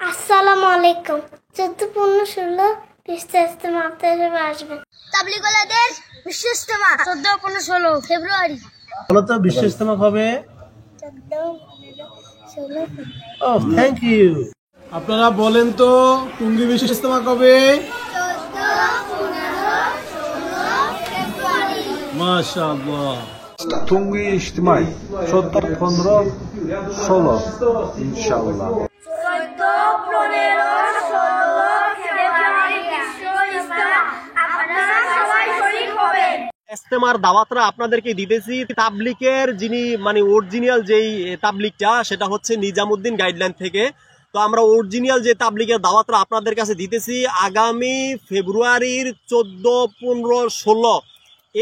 আসসালামু আলাইকুম। 14-15-16 বিশ্ব ইজতেমা আপনারা আসবেন। তাবলিগওয়ালাদের বিশ্ব ইজতেমা 14-15-16 ফেব্রুয়ারি। বলতো বিশ্ব ইজতেমা হবে 14-15-16 ও থ্যাংক ইউ। আপনারা বলেন তো টঙ্গী বিশ্ব ইজতেমা কবে? 14-15-16 মাশাআল্লাহ। টঙ্গী ইজতেমা 14-15-16 ইনশাআল্লাহ। 14-15-16 ফেব্রুয়ারি বিশ্ব ইজতেমা আপনারা সবাই শরীক হবেন। ইজতেমার দাওয়াতরা আপনাদেরকে দিতেছি। তাবলিগের যিনি অরিজিনাল যেই তাবলিগটা সেটা হচ্ছে নিজামুদ্দিন গাইডলাইন থেকে। তো আমরা অরিজিনাল যে তাবলিগের দাওয়াতরা আপনাদের কাছে দিতেছি আগামী ফেব্রুয়ারির 14-15-16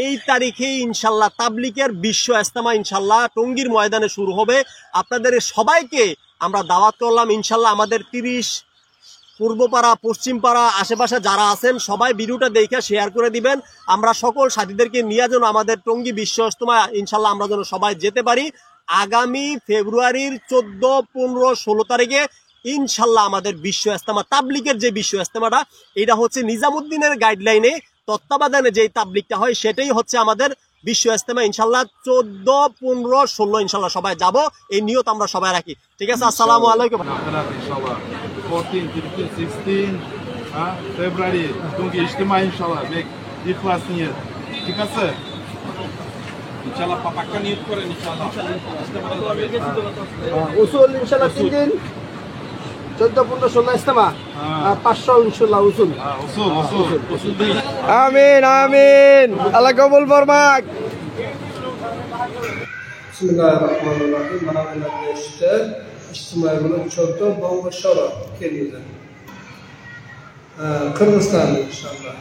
এই তারিখে ইনশাল্লাহ তাবলিগের বিশ্ব ইজতেমা ইনশাল্লাহ টঙ্গীর ময়দানে শুরু হবে। আপনাদের সবাইকে আমরা দাওয়াত করলাম ইনশাল্লাহ। আমাদের 30 পূর্বপাড়া পশ্চিমপাড়া আশেপাশে যারা আছেন সবাই ভিডিওটা দেখে শেয়ার করে দিবেন। আমরা সকল সাথীদেরকে নিয়ে যেন আমাদের টঙ্গী বিশ্ব ইজতেমা ইনশাল্লাহ আমরা যেন সবাই যেতে পারি। আগামী ফেব্রুয়ারির 14-15-16 তারিখে ইনশাল্লাহ আমাদের বিশ্ব ইজতেমা তাবলিগের যে বিশ্ব ইজতেমাটা এটা হচ্ছে নিজামুদ্দিনের গাইডলাইনে তত্ত্বাবধানে যেই তাবলিগটা হয় সেটাই হচ্ছে আমাদের বিশ্ব ইজতেমা ইনশাল্লাহ 14-15-16 ইনশাল্লাহ সবাই যাব এই নিয়ত আমরা সবাই রাখি। ঠিক আছে, আসসালামু আলাইকুম। 14-15-16 ফেব্রুয়ারি টঙ্গী ইজতেমা ইনশাআল্লাহ ইখলাস নিয়ে। ঠিক আছে ইনশাআল্লাহ পাক্কা নিয়ত করেন ইনশাআল্লাহ। উসুল ইনশাআল্লাহ 3 দিন 14-15-16 ইজতেমা 500 ইনশাআল্লাহ উসুল। আমিন আমিন, আল্লাহ কবুল ফরমাক। বিসমিল্লাহিররহমানিররহিম। বাংলাদেশে ইজতেমাগুলো 14-15-16 Kırgızistan inşallah.